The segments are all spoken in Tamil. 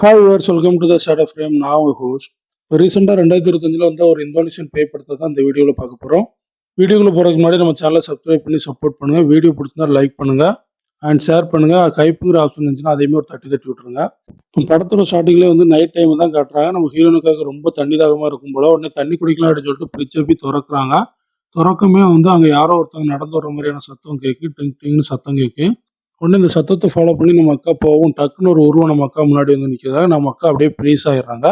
Hi viewers, welcome to the shadow frame. நான் உங்கள் ஹோஸ்ட். இப்போ ரீசெண்டாக 2025 வந்து ஒரு இந்தோனேஷியன் பேய் படத்தை தான் இந்த வீடியோவில் பார்க்க போகிறோம். வீடியோக்குள்ள போகிறதுக்கு முன்னாடி நம்ம சேனலை சப்ஸ்கிரைப் பண்ணி சப்போர்ட் பண்ணுங்கள். வீடியோ பிடிச்சிருந்தா லைக் பண்ணுங்கள் அண்ட் ஷேர் பண்ணுங்கள். கைப்புங்கிற ஆப்ஷன் இருந்துச்சுன்னா அதையுமே ஒரு தட்டி தட்டி விட்டுருங்க. இப்போ படத்தோட ஸ்டார்டிங்லேயே வந்து நைட் டைம் தான் காட்டுறாங்க. நம்ம ஹீரோனுக்காக ரொம்ப தண்ணி தாகமாக இருக்கும் போல உடனே தண்ணி குடிக்கலாம் அப்படின்னு சொல்லிட்டு ஃப்ரிட்ஜை போய் திறக்கிறாங்க. திறக்கமே வந்து அங்கே யாரோ ஒருத்தவங்க நடந்து வர மாதிரியான சத்தம் கேட்கு, டிங் டிங்னு சத்தம் கேட்கு. உடனே இந்த சத்தத்தை ஃபாலோ பண்ணி நம்ம அக்கா போகவும் டக்குன்னு ஒரு உருவம் நம்ம அக்கா முன்னாடி வந்து நிற்கிறதா நம்ம அக்கா அப்படியே ப்ரீஸ் ஆயிடுறாங்க.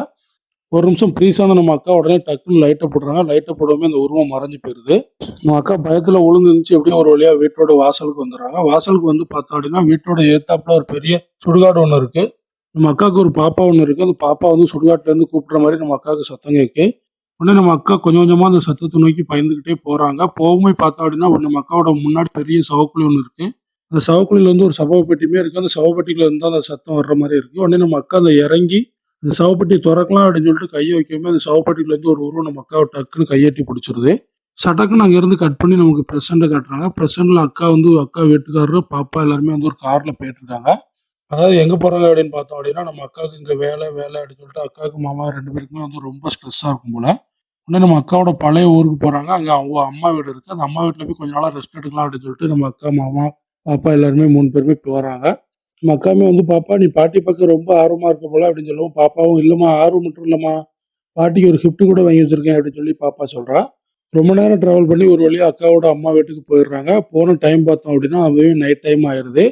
ஒரு நிமிஷம் ப்ரீஸ் ஆன நம்ம அக்கா உடனே டக்குன்னு லைட்டை போடுறாங்க. லைட்டை போடவுமே அந்த உருவம் மறைஞ்சு போயிடுது. நம்ம அக்கா பயத்தில் விழுந்துருந்துச்சு எப்படியும் ஒரு வழியாக வீட்டோட வாசலுக்கு வந்துடுறாங்க. வாசலுக்கு வந்து பார்த்தோம் அப்படின்னா வீட்டோட ஏத்தாப்புல ஒரு பெரிய சுடுகாடு ஒன்று இருக்கு. நம்ம அக்காவுக்கு ஒரு பாப்பா ஒன்று இருக்கு. அந்த பாப்பா வந்து சுடுகாட்டுலேருந்து கூப்பிட்ற மாதிரி நம்ம அக்காவுக்கு சத்தம் கேட்கு. உடனே நம்ம அக்கா கொஞ்சம் கொஞ்சமாக அந்த சத்தத்தை நோக்கி பயந்துக்கிட்டே போகிறாங்க. போகும்போது பார்த்தோம் அப்படின்னா நம்ம அக்காவோட முன்னாடி பெரிய சவக்குழி ஒன்று இருக்கு. அந்த சவக்குழியில வந்து ஒரு சவப்பெட்டியுமே இருக்கு. அந்த சவப்பெட்டியில இருந்து அந்த சத்தம் வர்ற மாதிரி இருக்கு. உடனே நம்ம அக்கா அந்த இறங்கி அந்த சவப்பெட்டி திறக்கலாம் அப்படின்னு சொல்லிட்டு கையை வைக்கவே அந்த சவப்பெட்டியில இருந்து ஒரு உருவம் நம்ம அக்காவை டக்குன்னு கையெட்டி பிடிச்சிருது. சட்டக்குன்னு அங்கேருந்து கட் பண்ணி நமக்கு ப்ரெசென்ட்டை காட்டுறாங்க. ப்ரெசென்ட்ல அக்கா வந்து அக்கா வீட்டுக்காரரு பாப்பா எல்லாருமே வந்து ஒரு கார்ல போயிட்டு இருக்காங்க. அதாவது எங்க போறாங்க அப்படின்னு பார்த்தோம் அப்படின்னா நம்ம அக்காவுக்கு இங்க வேலை வேலை அப்படின்னு சொல்லிட்டு அக்காவுக்கு மாமா ரெண்டு பேருக்குமே வந்து ரொம்ப ஸ்ட்ரெஸ்ஸா இருக்கும் போல. உடனே நம்ம அக்காவோட பழைய ஊருக்கு போறாங்க. அங்க அவங்க அம்மா வீடு இருக்கு. அந்த அம்மா வீட்டுல போய் கொஞ்ச நாளா ரெஸ்ட் எடுக்கலாம் அப்படின்னு சொல்லிட்டு நம்ம அக்கா மாமா பாப்பா எல்லாருமே 3 பேருமே போறாங்க. நம்ம அக்காவுமே வந்து பாப்பா நீ பாட்டி பார்க்க ரொம்ப ஆர்வமா இருக்க போல அப்படின்னு சொல்லவும் பாப்பாவும் இல்லம்மா ஆர்வம் மட்டும் இல்லம்மா பாட்டிக்கு ஒரு கிஃப்ட் கூட வாங்கி வச்சிருக்கேன் அப்படின்னு சொல்லி பாப்பா சொல்றா. ரொம்ப நேரம் டிராவல் பண்ணி ஒரு வழியா அக்காவோட அம்மா வீட்டுக்கு போயிடுறாங்க. போன டைம் பார்த்தோம் அப்படின்னா அதுவே நைட் டைம் ஆயிருது.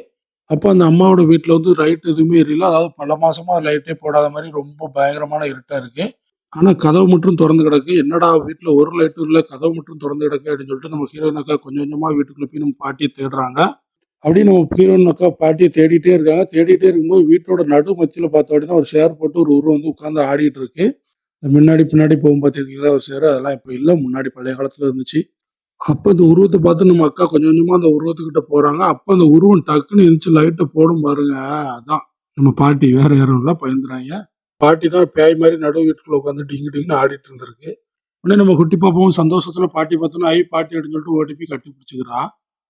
அப்போ அந்த அம்மாவோட வீட்ல வந்து லைட் எதுவுமே எரியல. அதாவது பல மாசமா லைட்டே போடாத மாரி ரொம்ப பயங்கரமான இருட்டா இருக்கு. ஆனா கதவு மட்டும் தொறந்து கிடக்கு. என்னடா வீட்ல ஒரு லைட்டும் இல்ல, கதவு மட்டும் தொறந்து கிடக்கு அப்படின்னு சொல்லிட்டு நம்ம ஹீரோயின் அக்கா கொஞ்சம் கொஞ்சமா வீட்டுக்குள்ள போய் நம்ம பாட்டிய தேடுறாங்க. அப்படியே நம்ம ஹீரோயின் அக்கா பாட்டிய தேடிட்டே இருக்காங்க. தேடிட்டே இருக்கும்போது வீட்டோட நடு மத்தியில பார்த்தோம் அப்படின்னா ஒரு சேர் போட்டு ஒரு உருவம் வந்து உட்கார்ந்து ஆடிட்டு இருக்கு. முன்னாடி பின்னாடி போகும் பார்த்துருக்கீங்களா ஒரு சேர், அதெல்லாம் இப்ப இல்ல. முன்னாடி பழைய காலத்துல இருந்துச்சு. அப்ப இந்த உருவத்த பார்த்து நம்ம அக்கா கொஞ்சம் கொஞ்சமா அந்த உருவத்துக்கிட்ட போறாங்க. அப்ப அந்த உருவம் டக்குன்னு எந்திரிச்சு லைட்ட போடும் பாருங்க. அதான் நம்ம பாட்டி, வேற யாரும் இல்ல, பயந்துறாய்ங்க. பாட்டி தான் பேய் மாரி நடு வீட்டுக்குள்ள உட்காந்து டிங்கு டிங்குன்னு ஆடிட்டு இருந்திருக்கு. உடனே நம்ம குட்டி பாப்பாவும் சந்தோஷத்துல பாட்டி பார்த்தோன்னா, ஐ பாட்டி அப்படின்னு சொல்லிட்டு ஓடி போய் கட்டி பிடிச்சுக்கிறா.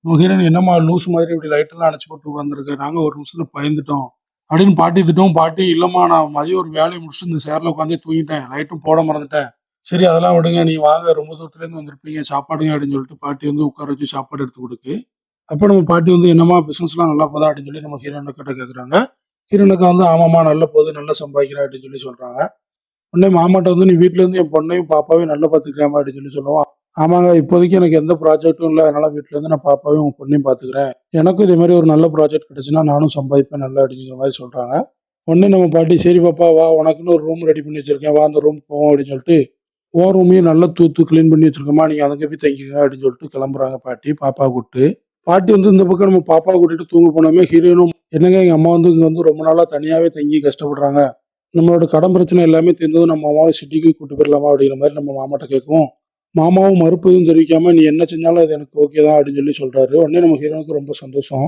நம்ம ஹீரோயின் என்னம்மா லூசு மாதிரி இப்படி லைட்டெல்லாம் அணைச்சு போட்டு உட்காந்துருக்க, நாங்க ஒரு நிமிஷத்துல பயந்துட்டோம் அப்படின்னு பாட்டி திட்டவும், பாட்டி இல்லம்மா நான் மதியம் ஒரு வேலையை முடிச்சுட்டு இந்த சேர்ல உட்காந்தே தூங்கிட்டேன், லைட்டும் போட மறந்துட்டேன். சரி அதெல்லாம் விடுங்க. நீ வாங்க ரொம்ப தூரத்துலேருந்து வந்திருப்பீங்க. சாப்பாடுங்க அப்படின்னு சொல்லிட்டு பாட்டி வந்து உட்கார வச்சு சாப்பாடு எடுத்து குடுக்கு. அப்ப நம்ம பாட்டி வந்து என்னம்மா பிசினஸ்லாம் நல்லா போதா அப்படின்னு சொல்லி நம்ம ஹீரோயினை கிட்ட கேட்குறாங்க. ஹீரோயினுக்கு வந்து ஆமாம்மா நல்ல போகுது, நல்லா சம்பாதிக்கிறேன் அப்படின்னு சொல்லி சொல்றாங்க. உடனே மாமாட்ட வந்து நீ வீட்ல இருந்து என் பொண்ணையும் பாப்பாவையும் நல்லா பார்த்துக்கிறேம்மா அப்படின்னு சொல்லி சொல்லுவோம். ஆமாங்க இப்போதைக்கு எனக்கு எந்த ப்ராஜெக்ட்டும் இல்லை, அதனால வீட்ல இருந்து நான் பாப்பாவையும் உங்க பொண்ணையும் பார்த்துக்கிறேன். எனக்கும் இதே மாதிரி ஒரு நல்ல ப்ராஜெக்ட் கிடைச்சுன்னா நானும் சம்பாதிப்பேன் நல்லா அப்படிங்கிற மாதிரி சொல்றாங்க. உடனே நம்ம பாட்டி சரி பாப்பா வா உனக்குன்னு ஒரு ரூம் ரெடி பண்ணி வச்சிருக்கேன், வா அந்த ரூம் போவோம் அப்படின்னு சொல்லிட்டு உன் ரூமையும் நல்லா தூத்து கிளீன் பண்ணி வச்சிருக்கோமா, நீங்க அங்கே போய் தங்கிக்கங்க அப்படின்னு சொல்லிட்டு கிளம்புறாங்க பாட்டி பாப்பா கூப்பிட்டு. பாட்டி வந்து இந்த பக்கம் நம்ம பாப்பாவை கூட்டிட்டு தூங்க போனோமே ஹீரோயினும் என்னங்க எங்க அம்மா வந்து இங்க வந்து ரொம்ப நாளா தனியாவே தங்கி கஷ்டப்படுறாங்க, நம்மளோட கடன் பிரச்சனை எல்லாமே தீர்ந்ததும் நம்ம அம்மாவை சிட்டிக்கு கூட்டு போயிடலாமா அப்படிங்கிற மாதிரி நம்ம மாமாட்ட கேட்கவும் மாமாவும் மறுப்பதும் தெரிவிக்காம நீ என்ன செஞ்சாலும் அது எனக்கு ஓகே தான் அப்படின்னு சொல்லி சொல்றாரு. உடனே நம்ம ஹீரோனுக்கு ரொம்ப சந்தோஷம்.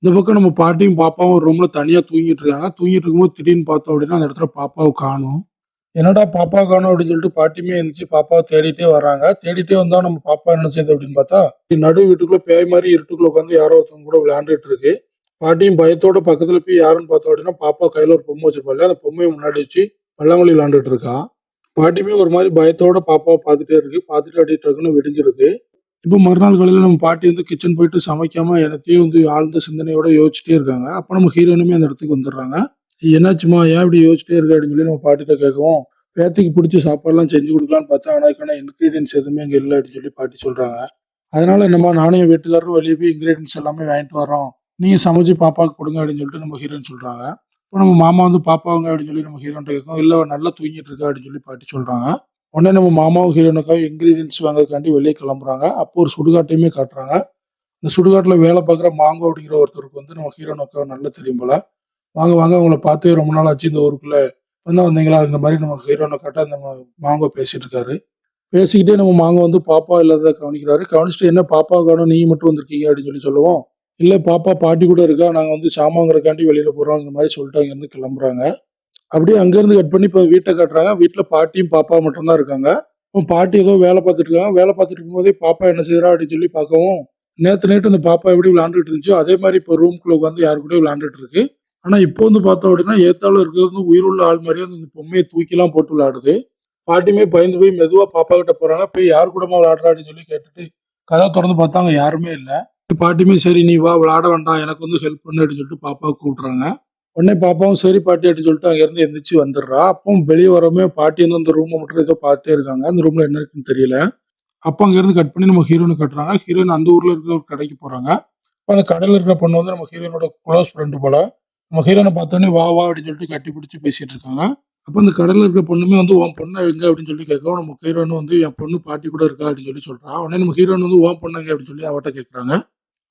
இந்த பக்கம் நம்ம பாட்டியும் பாப்பாவும் ஒரு ரூம்ல தனியா தூங்கிட்டு இருக்காங்க. தூங்கிட்டு இருக்கும்போது திடீர்னு பார்த்தோம் அப்படின்னா அந்த இடத்துல பாப்பாவை காணும். என்னடா பாப்பா காணோம் அப்படின்னு சொல்லிட்டு பாட்டியுமே எந்திரிச்சு பாப்பாவை தேடிட்டே வர்றாங்க. தேடிட்டே வந்தா நம்ம பாப்பா என்ன செய்யுது அப்படின்னு பார்த்தா நடு வீட்டுக்குள்ள பேய் மாதிரி இருட்டுக்குள்ள உட்காந்து யாரோ ஒருத்தவங்க கூட விளையாண்டுட்டு இருக்கு. பாட்டியும் பயத்தோட பக்கத்துல போய் யாருன்னு பார்த்தோம் அப்படின்னா பாப்பா கையில ஒரு பொம்மை வச்சிருப்பா இல்லையா, அந்த பொம்மையை முன்னாடி வச்சு பல்லாங்குழி விளையாண்டுட்டு இருக்கா. பாட்டியுமே ஒரு மாதிரி பயத்தோட பாப்பாவை பார்த்துட்டே இருக்கு. பார்த்துட்டு அப்படியே டக்குன்னு விடிஞ்சிருது. இப்போ மறுநாள் காலையில நம்ம பாட்டி வந்து கிச்சன் போயிட்டு சமைக்காம எனத்தையும் வந்து ஆழ்ந்த சிந்தனையோட யோசிச்சுட்டே இருக்காங்க. அப்ப நம்ம ஹீரோயினுமே அந்த இடத்துக்கு வந்துடுறாங்க. என்னாச்சுமா ஏன் இப்படி யோசிச்சிட்டே இருக்க அப்படின்னு சொல்லி நம்ம பாட்டிட்ட கேட்கவும் பேத்திக்கு பிடிச்ச சாப்பாடுலாம் செஞ்சு கொடுக்கலான்னு பார்த்தா ஆனா அதுக்கான இன்கிரீடியன்ஸ் எதுவுமே அங்கே இல்லை அப்படின்னு சொல்லி பாட்டி சொல்றாங்க. அதனால என்னம்மா நானும் என் வீட்டுக்காரரும் வெளியே போய் இன்கிரீடியன்ஸ் எல்லாமே வாங்கிட்டு வரோம், நீங்க சமைச்சு பாப்பாவுக்கு கொடுங்க அப்படின்னு சொல்லிட்டு நம்ம ஹீரோயின் சொல்றாங்க. இப்போ நம்ம மாமா வந்து பாப்பாவுங்க அப்படின்னு சொல்லி நம்ம ஹீரோன்ட்ட கேட்கும், இல்லை நல்லா தூங்கிட்டு இருக்கா அப்படின்னு சொல்லி பாட்டி சொல்றாங்க. உடனே நம்ம மாமாவும் ஹீரோனுக்காக இன்கிரீடியன்ஸ் வாங்குறதுக்காண்டி வெளியே கிளம்புறாங்க. அப்போ ஒரு சுடுகாட்டையுமே காட்டுறாங்க. இந்த சுடுகாட்டுல வேலை பார்க்குற மாங்கோ அப்படிங்கிற ஒருத்தருக்கு வந்து நம்ம ஹீரோனுக்காக நல்லா தெரியும் போல. வாங்க வாங்க உங்களை பார்த்தே ரொம்ப நாள் ஆச்சு, இந்த ஊருக்குள்ள வந்து வந்தீங்களா இந்த மாதிரி நம்ம ஹீரோனை காட்ட நம்ம மாங்கோ பேசிட்டு இருக்காரு. பேசிக்கிட்டே நம்ம மாங்கோ வந்து பாப்பா இல்லாத கவனிக்கிறாரு. கவனிச்சுட்டு என்ன பாப்பா காணும் நீங்க மட்டும் வந்திருக்கீங்க அப்படின்னு சொல்லி சொல்லுவோம். இல்ல பாப்பா பாட்டி கூட இருக்கா, நாங்க வந்து சாமாங்கிறக்காண்டி வெளியில போறோம் இந்த மாதிரி சொல்லிட்டு அங்க இருந்து கிளம்புறாங்க. அப்படியே அங்க இருந்து கட் பண்ணி இப்போ வீட்டை காட்டுறாங்க. வீட்டுல பாட்டியும் பாப்பா மட்டும்தான் இருக்காங்க. இப்போ பாட்டி ஏதோ வேலை பார்த்துட்டு இருக்காங்க. வேலை பார்த்துட்டு இருக்கும்போதே பாப்பா என்ன செய்யறா அப்படின்னு சொல்லி பார்க்கவும் நேத்து நைட்டு அந்த பாப்பா எப்படி விளையாண்டுட்டு இருந்துச்சோ அதே மாதிரி இப்போ ரூம்குள்ள உட்காந்து யாரு கூட விளையாண்டுட்டு இருக்கு. ஆனா இப்போ வந்து பார்த்தோம் அப்படின்னா, ஏத்தால இருக்கிறது வந்து உயிருள்ள ஆள் மாரியே அந்த பொம்மைய தூக்கிலாம் போட்டு விளையாடுது. பாட்டியுமே பயந்து போய் மெதுவா பாப்பா கிட்ட போறாங்க. போய் யார் கூடம்மா விளையாடுற அப்படின்னு சொல்லி கேட்டுட்டு, கதவ தொறந்து பார்த்தா அங்க யாருமே இல்ல. பாட்டியுமே சரி நீ வா விளையாட வேண்டாம். எனக்கு வந்து ஹெல்ப் பண்ணு அப்படின்னு சொல்லிட்டு பாப்பாவ கூப்பிடுறாங்க. உடனே பாப்பாவும் சரி பாட்டி அப்படின்னு சொல்லிட்டு அங்கேருந்து எந்திரிச்சு வந்துடுறா. அப்பவும் வெளிய வரவுமே பாட்டி வந்து அந்த ரூம மட்டும் ஏதோ பார்த்துட்டே இருக்காங்க. அந்த ரூம்ல என்ன இருக்குன்னு தெரியல. அப்ப அங்கேருந்து கட் பண்ணி நம்ம ஹீரோயின காட்டுறாங்க. ஹீரோயின் அந்த ஊர்ல இருக்கிற ஒரு கடைக்கு போறாங்க. அப்ப அந்த கடையில இருக்கிற பொண்ணு வந்து நம்ம ஹீரோயினோட குளோஸ் ஃப்ரெண்ட் போல. நம்ம ஹீரோயின பார்த்தோனே வா வா அப்படின்னு சொல்லிட்டு கட்டி பிடிச்சு பேசிட்டு இருக்காங்க. அப்ப அந்த கடையில இருக்கிற பொண்ணுமே வந்து உன் பொண்ணு எங்க அப்படின்னு சொல்லி கேட்கவும் நம்ம ஹீரோயின் வந்து என் பொண்ணு பாட்டி கூட இருக்கா அப்படின்னு சொல்லி சொல்றா. உடனே நம்ம ஹீரோயின் வந்து உன் பொண்ணு எங்க அப்படின்னு சொல்லி அவட்ட கேட்கறாங்க.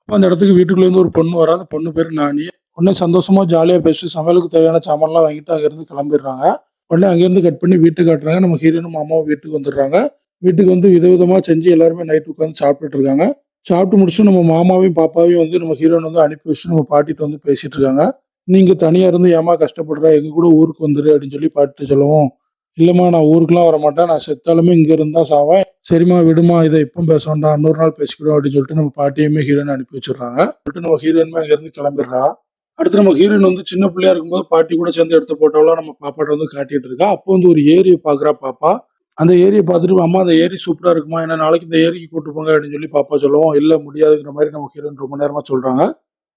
அப்ப அந்த இடத்துக்கு வீட்டுக்குள்ள இருந்து ஒரு பொண்ணு வரா. அந்த பொண்ணு பேரு நானி. உடனே சந்தோஷமா ஜாலியா பேசிட்டு சமையலுக்கு தேவையான சாமான்லாம் வாங்கிட்டு அங்கிருந்து கிளம்பிடுறாங்க. உடனே அங்கிருந்து கட் பண்ணி வீட்டுக்கு காட்டுறாங்க. நம்ம ஹீரோயினும் மாமாவும் வீட்டுக்கு வந்துடுறாங்க. வீட்டுக்கு வந்து விதவிதமா செஞ்சு எல்லாருமே நைட் உட்காந்து சாப்பிட்டுட்டு இருக்காங்க. சாப்பிட்டு முடிச்சுட்டு நம்ம மாமாவையும், பாப்பாவையும் வந்து நம்ம ஹீரோயின் வந்து அனுப்பி வச்சுட்டு நம்ம பாட்டிட்ட வந்து பேசிட்டு இருக்காங்க. "நீங்க தனியா இருந்து ஏம்மா கஷ்டப்படுற? எங்க கூட ஊருக்கு வந்துரு" அப்படின்னு சொல்லி பாட்டிட்ட சொல்லவும், "இல்லம்மா நான் ஊருக்குலாம் வரமாட்டேன். நான் செத்தாலுமே இங்க இருந்து தான் சாவேன். சரிம்மா விடும்மா. இத இப்ப பேச வேண்டாம். இன்னொரு நாள் பேசிக்கிடுவோம்" அப்படின்னு சொல்லிட்டு நம்ம பாட்டியுமே ஹீரோயின் அனுப்பி வச்சுடுறாங்க. சொல்லிட்டு நம்ம ஹீரோயினுமே அங்கிருந்து கிளம்பிடுறா. அடுத்து நம்ம ஹீரோயின் வந்து சின்ன பிள்ளையா இருக்கும்போது பாட்டி கூட சேர்ந்து எடுத்த போட்டோலாம் நம்ம பாப்பாட்ட வந்து காட்டிட்டு இருக்கா. அப்போ வந்து ஒரு ஏரிய பார்க்குறா பாப்பா. அந்த ஏரிய பார்த்துட்டு, "அம்மா அந்த ஏரி சூப்பரா இருக்குமா. என்ன நாளைக்கு இந்த ஏரிக்கு கூட்டு போங்க" அப்படின்னு சொல்லி பாப்பா சொல்லவும், "இல்ல முடியாதுங்கிற" மாரி நம்ம ஹீரோயின் ரொம்ப நேரமா சொல்றாங்க.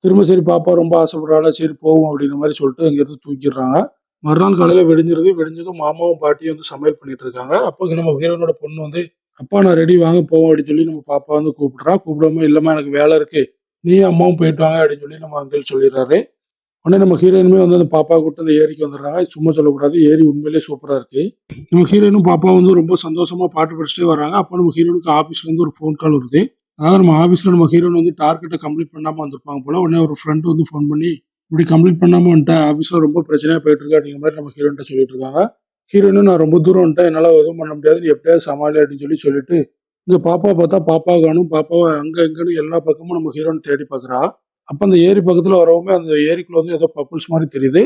திரும்ப சரி பாப்பா ரொம்ப ஆசைப்படுறாள, சரி போவோம் அப்படிங்கிற மாரி சொல்லிட்டு அங்கிருந்து தூக்கிடுறாங்க. மறுநாள் காலையில விடிஞ்சிருது. விடிஞ்சதும் மாமாவும் பாட்டியும் வந்து சமையல் பண்ணிட்டு இருக்காங்க. அப்போ நம்ம ஹீரோயினோட பொண்ணு வந்து, "அப்பா நான் ரெடி வாங்க போவோம்" அப்படின்னு சொல்லி நம்ம பாப்பா வந்து கூப்பிடுறா. கூப்பிடாம, "இல்லம்மா எனக்கு வேலை இருக்கு. நீயும் அம்மாவும் போயிட்டு வாங்க" அப்படின்னு சொல்லி நம்ம அங்கிள் சொல்லிடுறாரு. உடனே நம்ம ஹீரோயினுமே வந்து அந்த பாப்பாவ கூட்டு அந்த ஏரிக்கு வந்துடுறாங்க. சும்மா சொல்லக்கூடாது. ஏரி உண்மையிலேயே சூப்பரா இருக்கு. நம்ம ஹீரோயினும் பாப்பாவும் வந்து ரொம்ப சந்தோஷமா பாட்டு படிச்சுட்டே வர்றாங்க. அப்போ நம்ம ஹீரோயினுக்கு ஆஃபீஸ்ல இருந்து ஒரு ஃபோன் கால் வருது. அதாவது நம்ம ஆஃபீஸ்ல நம்ம ஹீரோயின் வந்து டார்கெட்ட கம்ப்ளீட் பண்ணாம வந்திருப்பாங்க போல. உடனே ஒரு ஃப்ரெண்ட் வந்து ஃபோன் பண்ணி, "இப்படி கம்ப்ளீட் பண்ணாம வந்துட்டேன். ஆஃபீஸ்ல ரொம்ப பிரச்சனையா போயிட்டு இருக்கு" அப்படிங்கிற மாரி நம்ம ஹீரோயின்ட்ட சொல்லிட்டு இருக்காங்க. ஹீரோயினும், "நான் ரொம்ப தூரம் வந்துட்டேன். என்னால எதுவும் பண்ண முடியாது. நீ எப்படியாவது சமாளி" அப்படின்னு சொல்லிட்டு, இங்க பாப்பாவ பார்த்தா பாப்பாவ காணோம். பாப்பாவ அங்க இங்கன்னு எல்லா பக்கமும் நம்ம ஹீரோயின் தேடி பார்க்குறா. அப்ப அந்த ஏரி பக்கத்துல வரவுமே அந்த ஏரிக்குள்ள வந்து ஏதோ பப்பிள்ஸ் மாரி தெரியுது.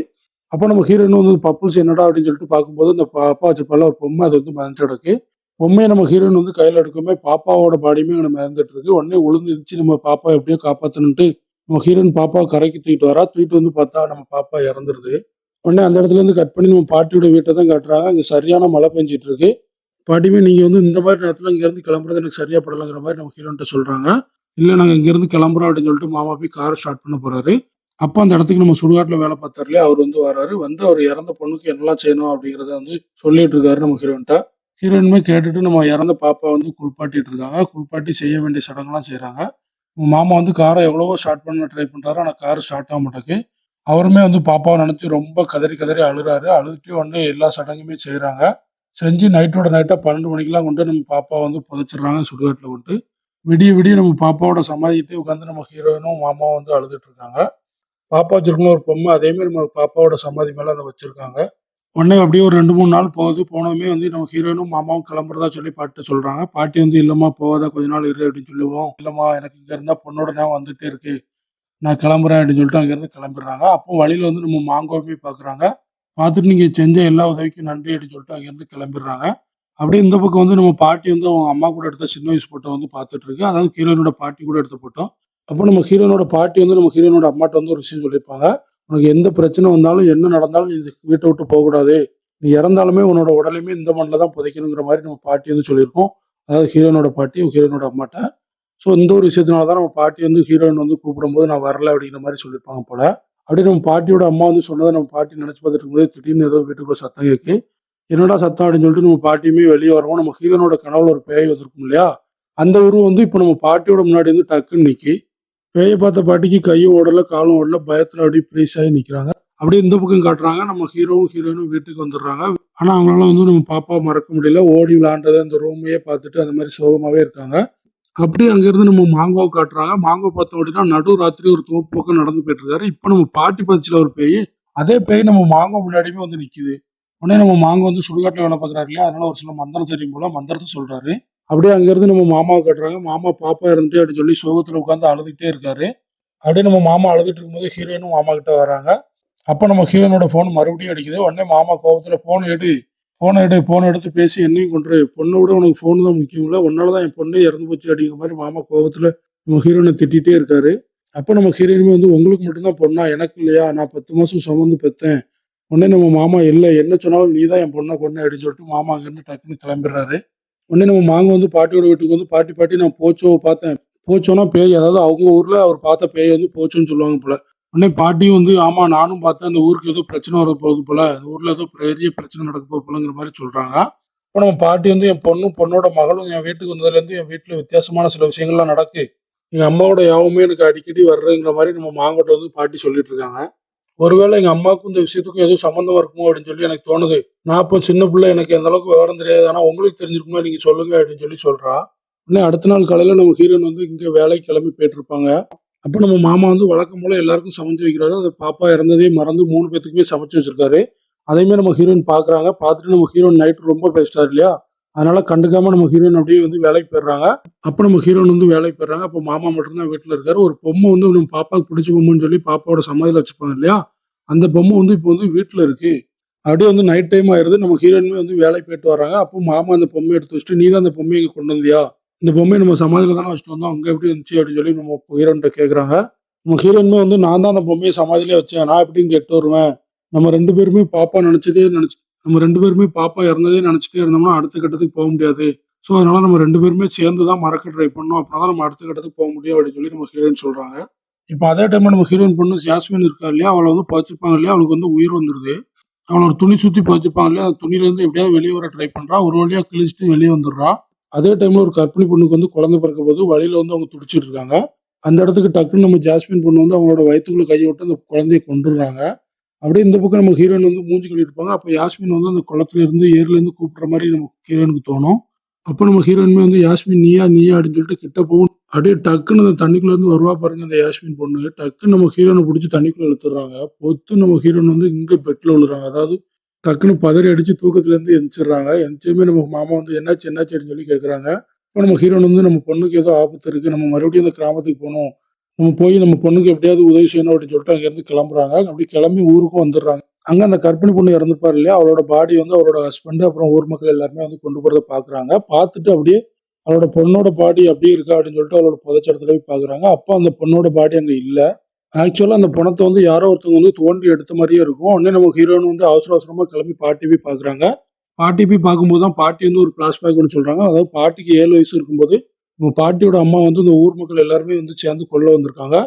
அப்ப நம்ம ஹீரோயின் வந்து பப்பிள்ஸ் என்னடா அப்படின்னு சொல்லிட்டு பார்க்கும்போது, இந்த பாப்பா வச்சிருப்பால்ல ஒரு பொம்மை அது வந்து மிதந்துட்டு கிடக்கு. பொம்மைய நம்ம ஹீரோயின் வந்து கையில எடுக்கவுமே பாப்பாவோட பாடியுமே அங்க மிதந்துட்டு இருக்கு. உடனே விழுந்து எந்திரிச்சு நம்ம பாப்பாவ எப்படியோ காப்பாத்தணுன்ட்டு நம்ம ஹீரோயின் பாப்பாவ கரைக்கு தூக்கிட்டு வரா. தூக்கிட்டு வந்து பார்த்தா நம்ம பாப்பா இறந்துருது. உடனே அந்த இடத்துல இருந்து கட் பண்ணி நம்ம பாட்டியோட வீட்ட தான் காட்டுறாங்க. அங்க சரியான மழை பெஞ்சுட்டு இருக்கு. பாட்டியுமே, "நீங்க வந்து இந்த மாரி நேரத்துல இங்கேருந்து கிளம்புறது எனக்கு சரியா படலங்கிற" மாரி நம்ம ஹீரோயின்ட்ட சொல்றாங்க. "இல்ல நாங்க இங்கேருந்து கிளம்புறோம்" அப்படின்னு சொல்லிட்டு மாமா போய் கார ஸ்டார்ட் பண்ண போறாரு. அப்ப அந்த இடத்துக்கு நம்ம சுடுகாட்டுல வேலை பார்த்தாரு இல்லையா, அவரு வந்து வராரு. வந்து அவர் இறந்த பொண்ணுக்கு என்னலாம் செய்யணும் அப்படிங்கிறத வந்து சொல்லிட்டு இருக்காரு நம்ம ஹீரோயின்ட்ட. ஹீரோயினுமே கேட்டுட்டு நம்ம இறந்த பாப்பா வந்து குளிப்பாட்டிட்டு இருக்காங்க. குளிப்பாட்டி செய்ய வேண்டிய சடங்குலாம் செய்றாங்க. மாமா வந்து கார எவ்வளவோ ஸ்டார்ட் பண்ண ட்ரை பண்றாரு. ஆனா கார் ஸ்டார்ட் ஆக மாட்டேங்குது. அவருமே வந்து பாப்பாவ நெனச்சு ரொம்ப கதறி கதறி அழுறாரு. அழுதுட்டு உடனே எல்லா சடங்குமே செய்றாங்க. செஞ்சு நைட்டோட நைட்டா 12 மணிக்கெல்லாம் கொண்டு நம்ம பாப்பாவ வந்து புதைச்சுடுறாங்க சுடுகாட்டுல கொண்டு. விடிய விடிய நம்ம பாப்பாவோட சமாதிக்கிட்டயே உட்காந்து நம்ம ஹீரோயினும், மாமாவும் வந்து அழுதுட்டு இருக்காங்க. பாப்பா வச்சிருக்கும்போது ஒரு பொம்மை, அதே மாரி நம்ம பாப்பாவோட சமாதி மேல அத வச்சிருக்காங்க. உடனே அப்படியே ஒரு 2, 3 நாள் போகுது. போனவுமே வந்து நம்ம ஹீரோயினும், மாமாவும் கிளம்புறதா சொல்லி பாட்டிட்ட சொல்றாங்க. பாட்டி வந்து, "இல்லம்மா போகாத கொஞ்ச நாள் இரு" அப்படின்னு சொல்லுவோம். "இல்லம்மா எனக்கு இங்க இருந்தா பொண்ணோட ஞாபகம் வந்துட்டே இருக்கு. நான் கிளம்புறேன்" அப்படின்னு சொல்லிட்டு அங்கேருந்து கிளம்பிடுறாங்க. அப்போ வழியில வந்து நம்ம மாங்காவையும் பார்க்குறாங்க. பார்த்துட்டு, "நீங்க செஞ்ச எல்லா உதவிக்கும் நன்றி" அப்படின்னு சொல்லிட்டு அங்கேருந்து கிளம்பிடுறாங்க. அப்படியே இந்த பக்கம் வந்து நம்ம பாட்டி வந்து அவங்க அம்மா கூட எடுத்த சின்ன வயசு ஃபோட்டோ வந்து பார்த்துட்டு இருக்கு. அதாவது ஹீரோயினோட பாட்டி கூட எடுத்த ஃபோட்டோ. அப்போ நம்ம ஹீரோயினோட பாட்டி வந்து நம்ம ஹீரோயினோட அம்மாட்ட வந்து ஒரு விஷயம் சொல்லியிருப்பாங்க. "உனக்கு எந்த பிரச்சனை வந்தாலும், என்ன நடந்தாலும் நீ இந்த வீட்ட விட்டு போகக்கூடாது. நீ இறந்தாலுமே உன்னோட உடலையுமே இந்த மண்ணுல தான் புதைக்கணுங்கிற" மாரி நம்ம பாட்டி வந்து சொல்லியிருக்கோம். அதாவது ஹீரோயினோட பாட்டி, ஹீரோயினோட அம்மாட்ட. ஸோ இந்த ஒரு விஷயத்தினால தான் நம்ம பாட்டி வந்து ஹீரோயின் வந்து கூப்பிடும்போது, "நான் வரல" அப்படிங்கிற மாரி சொல்லியிருப்பாங்க போல. அப்படியே நம்ம பாட்டியோட அம்மா வந்து சொன்னத நம்ம பாட்டி நினைச்சு பார்த்துட்டு இருக்கும்போது, திடீர்னு ஏதோ வீட்டுக்குள்ள சத்தம் கேட்கு. என்னடா சத்தம் அப்படின்னு சொல்லிட்டு நம்ம பாட்டியுமே வெளிய வரவும், நம்ம ஹீரோனோட கனவுல ஒரு பேய் வந்திருக்கும் இல்லையா? அந்த உருவம் வந்து இப்ப நம்ம பாட்டியோட முன்னாடி வந்து டக்குன்னு நிக்கி. பேய பார்த்த பாட்டிக்கு கையும் ஓடல, காலும் ஓடல. பயத்துல அப்படியே ஃப்ரீஸ் ஆயி நிக்கிறாங்க. அப்படியே இந்த பக்கம் காட்டுறாங்க. நம்ம ஹீரோவும், ஹீரோயினும் வீட்டுக்கு வந்துடுறாங்க. ஆனா அவங்களால வந்து நம்ம பாப்பாவ மறக்க முடியல. ஓடி விளையாண்டது அந்த ரூமையே பார்த்துட்டு அந்த மாரி சோகமாவே இருக்காங்க. அப்படியே அங்கேருந்து நம்ம மாங்காவ காட்டுறாங்க. மாங்கா பார்த்தோம் அப்படின்னா, நடு ராத்திரி ஒரு தோப்பு பக்கம் நடந்து போயிட்டுருக்காரு. இப்ப நம்ம பாட்டி பார்த்துச்சுல ஒரு பேயி, அதே பேய் நம்ம மாங்கா முன்னாடியுமே வந்து நிக்குது. உடனே நம்ம மாங்கா வந்து சுடுகாட்டுல வேலை பார்க்குறாரு இல்லையா? அதனால ஒரு சில மந்திரம் தெரியும் போல, மந்திரத்த சொல்றாரு. அப்படியே அங்கேருந்து நம்ம மாமாவ காட்டுறாங்க. மாமா பாப்பா இறந்துட்டு அப்படின்னு சொல்லி சோகத்துல உட்கார்ந்து அழுதுகிட்டே இருக்காரு. அப்படியே நம்ம மாமா அழுதுட்டு இருக்கும்போது ஹீரோயினும் மாமா கிட்ட வராங்க. அப்ப நம்ம ஹீரோயினோட ஃபோன் மறுபடியும் அடிக்குது. உடனே மாமா கோவத்துல, "ஃபோன எடுத்து பேசி என்னையும் கொன்றுரு. பொண்ண விட உனக்கு ஃபோன் தான் முக்கியம்ல. உன்னால தான் என் பொண்ணே இறந்து போச்சு" அப்படிங்கிற மாரி மாமா கோவத்துல நம்ம ஹீரோயின திட்டிட்டே இருக்காரு. அப்போ நம்ம ஹீரோயினுமே வந்து உங்களுக்கு மட்டும்தான் பொண்ணா எனக்கு இல்லையா, நான் 10 மாசம் சுமந்து பெத்தேன். உடனே நம்ம மாமா இல்ல என்ன சொன்னாலும் நீ தான் என் பொண்ணை கொன்ன அப்படின்னு சொல்லிட்டு மாமா அங்கேருந்து டக்குன்னு கிளம்பிடுறாரு. உடனே நம்ம மாங்க வந்து பாட்டியோட வீட்டுக்கு வந்து பாட்டி பாட்டி நான் போச்சோவை பார்த்தேன். போச்சோன்னா பேய், அதாவது அவங்க ஊர்ல அவர் பார்த்த பேய் வந்து போச்சோன்னு சொல்லுவாங்க போல. உடனே பாட்டியும் வந்து ஆமா நானும் பார்த்தேன், அந்த ஊருக்கு ஏதோ பிரச்சனை வர போகுது போல, அந்த ஊர்ல ஏதோ பெரிய பிரச்சனை நடக்க போகுது போலங்கிற மாதிரி சொல்றாங்க. அப்போ நம்ம பாட்டி வந்து என் பொண்ணோட மகளும் என் வீட்டுக்கு வந்ததுலேருந்து என் வீட்டில் வித்தியாசமான சில விஷயங்கள்லாம் நடக்கு. எங்க அம்மாவோட யாவுமே எனக்கு அடிக்கடி வர்றதுங்கிற மாதிரி நம்ம மாங்கோட்ட வந்து பாட்டி சொல்லிட்டு இருக்காங்க. ஒருவேளை எங்க அம்மாவுக்கும் இந்த விஷயத்துக்கும் ஏதோ சம்மந்தம் இருக்குமோ அப்படின்னு சொல்லி எனக்கு தோணுது. நான் அப்போ சின்ன பிள்ளை, எனக்கு எந்த அளவுக்கு விவரம் தெரியாது. ஆனா உங்களுக்கு தெரிஞ்சிருக்குமா, நீங்க சொல்லுங்க அப்படின்னு சொல்லி சொல்றா. உடனே அடுத்த நாள் காலையில நம்ம ஹீரோயின் வந்து இங்க வேலைக்கு கிளம்பி போயிட்டு இருப்பாங்க. அப்ப நம்ம மாமா வந்து வழக்கம் போல எல்லாருக்கும் சமைச்சு வைக்கிறாரு. அந்த பாப்பா இறந்ததே மறந்து 3 பேத்துக்குமே சமைச்சு வச்சிருக்காரு. அதையுமே நம்ம ஹீரோயின் பாக்குறாங்க. பார்த்துட்டு நம்ம ஹீரோயின் நைட் ரொம்ப பேசிட்டாரு இல்லையா, அதனால கண்டுக்காம நம்ம ஹீரோயின் அப்படியே வந்து வேலைக்கு போயிடுறாங்க. அப்ப நம்ம ஹீரோயின் வந்து வேலைக்கு போயிடுறாங்க. அப்போ மாமா மட்டும்தான் வீட்டுல இருக்காரு. ஒரு பொம்மை வந்து நம்ம பாப்பாவுக்கு பிடிச்ச பொம்மைன்னு சொல்லி பாப்பாவோட சமாதியில வச்சிருப்பாங்க இல்லையா, அந்த பொம்மை வந்து இப்போ வந்து வீட்டுல இருக்கு. அப்படியே வந்து நைட் டைம் ஆயிருது. நம்ம ஹீரோயினுமே வந்து வேலைக்கு போயிட்டு வர்றாங்க. அப்போ மாமா அந்த பொம்மையை எடுத்து வச்சுட்டு, நீ தான் அந்த பொம்மையை இங்க கொண்டு வந்தியா, இந்த பொம்மையை நம்ம சமாதியில தானே வச்சுட்டு வந்தோம், அங்க எப்படி இருந்துச்சு அப்படின்னு சொல்லி நம்ம ஹீரோன்ட்ட கேக்குறாங்க. நம்ம ஹீரோயினுமே வந்து நான் தான் அந்த பொம்மையை சமாதியிலே வச்சேன், நான் எப்படியும் கெட்டு வருவேன். நம்ம ரெண்டு பேருமே பாப்பா நினைச்சு நம்ம ரெண்டு பேருமே பாப்பா இறந்ததே நினைச்சிட்டே இருந்தோம்னா அடுத்த கட்டத்துக்கு போக முடியாது. ஸோ அதனால நம்ம ரெண்டு பேருமே சேர்ந்து தான் மறக்க ட்ரை பண்ணோம், அப்படின்னா தான் நம்ம அடுத்த கட்டத்துக்கு போக முடியும் அப்படின்னு சொல்லி நம்ம ஹீரோயின் சொல்றாங்க. இப்போ அதே டைம்ல நம்ம ஹீரோயின் பொண்ணு ஜாஸ்மின் இருக்கா இல்லையா, அவளை வந்து புதைச்சிருப்பாங்க இல்லையா, அவளுக்கு வந்து உயிர் வந்துருது. அவள ஒரு துணி சுத்தி புதைச்சிருப்பாங்க இல்லையா, அந்த துணியில இருந்து எப்படியாவது வெளியே வர ட்ரை பண்றா. ஒரு வழியா கிழிச்சிட்டு வெளியே வந்துடுறா. அதே டைம்ல ஒரு கர்ப்பிணி பொண்ணுக்கு வந்து குழந்தை பிறக்க போது வழியில வந்து அவங்க துடிச்சிட்டு இருக்காங்க. அந்த இடத்துக்கு டக்குன்னு நம்ம ஜாஸ்மின் பொண்ணு வந்து அவங்களோட வயித்துக்குள்ள கையை விட்டு அந்த குழந்தைய கொண்டுடுறாங்க. அப்படியே இந்த பக்கம் நம்ம ஹீரோயின் வந்து மூஞ்சி கழுவிட்டு இருப்பாங்க. அப்ப யாஸ்மின் வந்து அந்த குளத்துல இருந்து ஏரில இருந்து கூப்பிடுற மாதிரி நம்ம ஹீரோயினுக்கு தோணும். அப்ப நம்ம ஹீரோயினுமே வந்து யாஸ்மின் நீயா நீயா அப்படின்னு சொல்லிட்டு கிட்ட போகும். அப்படியே டக்குன்னு அந்த தண்ணிக்குள்ள இருந்து வருவா பாருங்க அந்த யாஸ்மின் பொண்ணு. டக்குன்னு நம்ம ஹீரோனை பிடிச்சி தண்ணிக்குள்ள இழுத்துறாங்க. பொத்து நம்ம ஹீரோயின் வந்து இங்க பெட்ல விழுறாங்க. அதாவது டக்குன்னு பதறி அடிச்சு தூக்கத்துல இருந்து எந்திரிச்சிடுறாங்க. எந்திரிச்சுமே நம்ம மாமா வந்து என்னாச்சு என்னாச்சு அப்படின்னு சொல்லி கேட்கறாங்க. அப்ப நம்ம ஹீரோயின் வந்து நம்ம பொண்ணுக்கு ஏதோ ஆபத்து இருக்கு, நம்ம மறுபடியும் அந்த கிராமத்துக்கு போகணும், நம்ம போய் நம்ம பொண்ணுக்கு எப்படியாவது உதவி செய்யணும் அப்படின்னு சொல்லிட்டு அங்கேருந்து கிளம்புறாங்க. அப்படி கிளம்பி ஊருக்கும் வந்துடுறாங்க. அங்க அந்த கர்ப்பிணி பொண்ணு இறந்துப்பாரு இல்லையா, அவளோட பாடி வந்து அவரோட ஹஸ்பண்ட் அப்புறம் ஊர் மக்கள் எல்லாருமே வந்து கொண்டு போறத பாக்குறாங்க. பார்த்துட்டு அப்படியே அவளோட பொண்ணோட பாடி அப்படியே இருக்கா அப்படின்னு சொல்லிட்டு அவளோட புதைச்ச இடத்துல போய் பாக்குறாங்க. அப்போ அந்த பொண்ணோட பாடி அங்க இல்ல. ஆக்சுவலா அந்த பணத்தை வந்து யாரோ ஒருத்தவங்க வந்து தோண்டி எடுத்த மாதிரியே இருக்கும். உடனே நம்ம ஹீரோயின் வந்து அவசர அவசரமா கிளம்பி பாட்டி போய் பாக்குறாங்க. பாட்டி போய் பார்க்கும்போது தான் பாட்டி வந்து ஒரு பிளாஷ்பேக் ஒன்று சொல்றாங்க. அதாவது பாட்டிக்கு 7 வயசு இருக்கும்போது நம்ம பாட்டியோட அம்மா வந்து இந்த ஊர் மக்கள் எல்லாருமே வந்து சேர்ந்து கொல்ல வந்திருக்காங்க.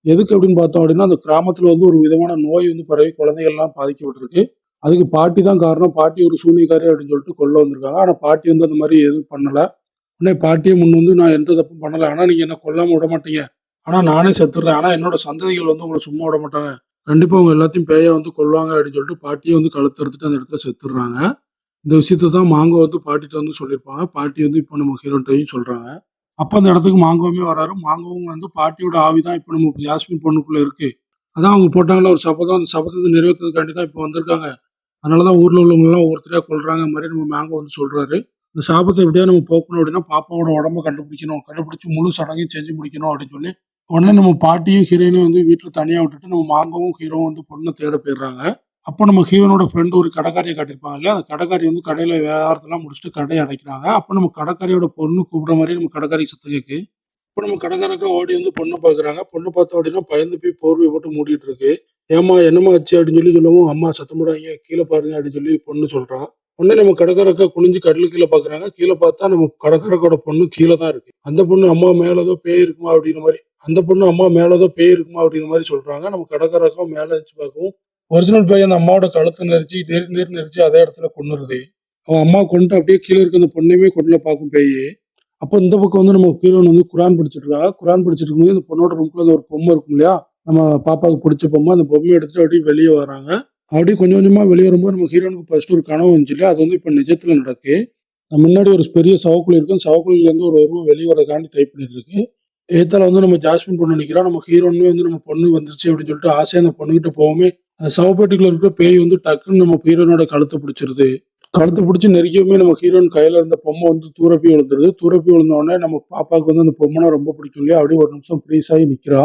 எதுக்கு அப்படின்னு பார்த்தோம் அப்படின்னா, அந்த கிராமத்துல வந்து ஒரு விதமான நோய் வந்து பரவி குழந்தைகள்லாம் பாதிக்கப்பட்டிருக்கு. அதுக்கு பாட்டி தான் காரணம். பாட்டி ஒரு சூனியக்காரி அப்படின்னு சொல்லிட்டு கொல்ல வந்திருக்காங்க. ஆனா பாட்டி வந்து அந்த மாதிரி எதுவும் பண்ணல. உடனே பாட்டியே முன் வந்து நான் எந்த தப்பும் பண்ணல. ஆனா நீங்க என்ன கொல்லாம விட மாட்டீங்க. ஆனா நானே செத்துடுறேன். ஆனா என்னோட சந்ததிகள் வந்து உங்களை சும்மா விட மாட்டாங்க. கண்டிப்பா அவங்க எல்லாத்தையும் பேயா வந்து கொல்லுவாங்க அப்படின்னு சொல்லிட்டு பாட்டியே வந்து கழுத்து அறுத்துட்டு அந்த இடத்துல செத்துடுறாங்க. இந்த விஷயத்த தான் மாங்கோ வந்து பாட்டிட்ட வந்து சொல்லியிருப்பாங்க. பாட்டி வந்து இப்போ நம்ம ஹீரோன்ட்டயும் சொல்றாங்க. அப்ப அந்த இடத்துக்கு மாங்கோவுமே வராரு. மாங்கோவும் வந்து பாட்டியோட ஆவி தான் இப்ப நம்ம யாஸ்மின் பொண்ணுக்குள்ள இருக்கு. அதான் அவங்க போட்டாங்கல்ல ஒரு சபதம், அந்த சபதத்தை நிறைவேத்துறதுக்காண்டி தான் இப்ப வந்திருக்காங்க. அதனால தான் ஊர்ல உள்ளவங்கலாம் ஒவ்வொருத்தரையா கொல்றாங்க மாரி நம்ம மாங்கோ வந்து சொல்றாரு. இந்த சாபத்த எப்படியாவது நம்ம போக்கணும் அப்படின்னா, பாப்பாவோட உடம்ப கண்டுபிடிக்கணும். கண்டுபிடிச்சு முழு சடங்கையும் செஞ்சு முடிக்கணும் அப்படின்னு சொல்லி, உடனே நம்ம பாட்டியும், ஹீரோயினையும் வந்து வீட்ல தனியா விட்டுட்டு நம்ம மாங்காவும், ஹீரோவும் வந்து பொண்ண தேட போயிடுறாங்க. அப்போ நம்ம ஹீரோனோட ஃப்ரெண்ட் ஒரு கடைக்காரியை காட்டியிருப்பாங்க இல்லையா, அந்த கடைக்காரி வந்து கடையில வியாபாரத்தெல்லாம் முடிச்சுட்டு கடைய அடைக்கிறாங்க. அப்போ நம்ம கடைக்காரியோட பொண்ணு கூப்பிடுற மாரி நம்ம கடைக்காரி சத்தம் கேட்கு. அப்போ நம்ம கடைக்காரங்க ஓடி வந்து பொண்ண பார்க்குறாங்க. பொண்ணு பார்த்தோம் அப்படின்னா பயந்து போய் போர்வைய போட்டு மூடிட்டு இருக்கு. "ஏம்மா என்னம்மா ஆச்சு?" அப்படின்னு சொல்லி சொல்லவும், "அம்மா சத்தம் போடாதீங்க, கீழ பாருங்க" அப்படின்னு சொல்லி பொண்ணு சொல்றா. உடனே நம்ம கடைக்காரக்கா குனிஞ்சு கட்டிலுக்கு கீழ பார்க்குறாங்க. கீழ பார்த்தா நம்ம கடைக்காரக்கோட பொண்ணு கீழ தான் இருக்கு. அந்த பொண்ணு, "அம்மா மேல ஏதோ பேய் இருக்குமா?" அப்படிங்கிற மாரி. அந்த பொண்ணு, "அம்மா மேல ஏதோ பேய் இருக்குமா?" அப்படிங்கிற மாரி சொல்றாங்க. நம்ம கடைக்காரக்கா மேல எந்திச்சு பார்க்கவும், ஒரிஜினல் பேய் அந்த அம்மாவோட கழுத்த நெரிச்சு நேருக்கு நேர் நெரிச்சு அதே இடத்துல கொன்னுருது. அவன் அம்மாவ கொன்னுட்டு அப்படியே கீழ இருக்க அந்த பொண்ணையுமே கொல்ல பார்க்கும் பேயி. அப்போ இந்த பக்கம் வந்து நம்ம ஹீரோயின் வந்து குரான் படிச்சுட்டு இருக்கா. குரான் படிச்சுட்டு இருக்கும்போது இந்த பொண்ணோட ரூம்குள்ள அந்த ஒரு பொம்மை இருக்கும் இல்லையா, நம்ம பாப்பாவுக்கு பிடிச்ச பொம்மை. அந்த பொம்மைய எடுத்துட்டு அப்படியே வெளிய வராங்க. அப்படியே கொஞ்சம் கொஞ்சமா வெளிய வரும்போது நம்ம ஹீரோயினுக்கு ஃபர்ஸ்ட் ஒரு கனவு வந்துச்சு இல்லையா, அது வந்து இப்ப நிஜத்துல நடக்கு. முன்னாடி ஒரு பெரிய சவக்குழி இருக்கும். சவக்குழியில இருந்து ஒரு உருவம் வெளிய வரதுக்காண்டி ட்ரை பண்ணிட்டு இருக்கு. எதுத்தால வந்து நம்ம ஜாஸ்மின் பொண்ணு நிக்கிறா. நம்ம ஹீரோயினுமே வந்து நம்ம பொண்ணு வந்துருச்சு அப்படின்னு சொல்லிட்டு ஆசையா அந்த பொண்ணுகிட்ட போகவுமே, அந்த சவப்பெட்டிக்குள்ள இருக்கிற பேய் வந்து டக்குன்னு நம்ம ஹீரோயினோட கழுத்த பிடிச்சிருது. கழுத்த பிடிச்சு நெரிக்கவுமே நம்ம ஹீரோயின் கையில இருந்த பொம்மை வந்து தூர போய் விழுந்துருது. தூர போய் விழுந்த உடனே நம்ம பாப்பாவுக்கு வந்து அந்த பொம்மைனா ரொம்ப பிடிக்கும் இல்லையா, அப்படியே ஒரு நிமிஷம் ஃப்ரீஸ் ஆகி நிக்கிறா.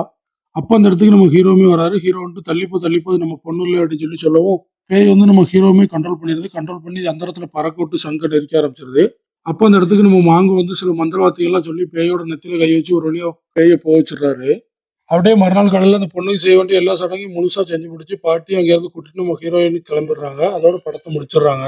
அப்ப அந்த இடத்துக்கு நம்ம ஹீரோவுமே வராரு. ஹீரோ வந்துட்டு தள்ளிப்போ நம்ம பொண்ணு இல்ல அப்படின்னு சொல்லி சொல்லவும், பேய் வந்து நம்ம ஹீரோவுமே கண்ட்ரோல் பண்ணிருது. கண்ட்ரோல் பண்ணி அந்த இடத்துல பறக்க விட்டு சங்க நெரிக்க ஆரம்பிச்சிருது. அப்ப அந்த இடத்துக்கு நம்ம மாங்கு வந்து சில மந்திர வார்த்தைகள்லாம் சொல்லி பேயோட நெத்தியில கை வச்சு ஒரு வழியா பேய போக வச்சுடுறாரு. அப்படியே மறுநாள் காலையில அந்த பொண்ணுக்கு செய்ய வேண்டிய எல்லா சடங்கையும் முழுசா செஞ்சு முடிச்சு, பாட்டியும் அங்கேருந்து கூட்டிட்டு நம்ம ஹீரோயின் கிளம்பிடுறாங்க. அதோட படத்த முடிச்சிடுறாங்க.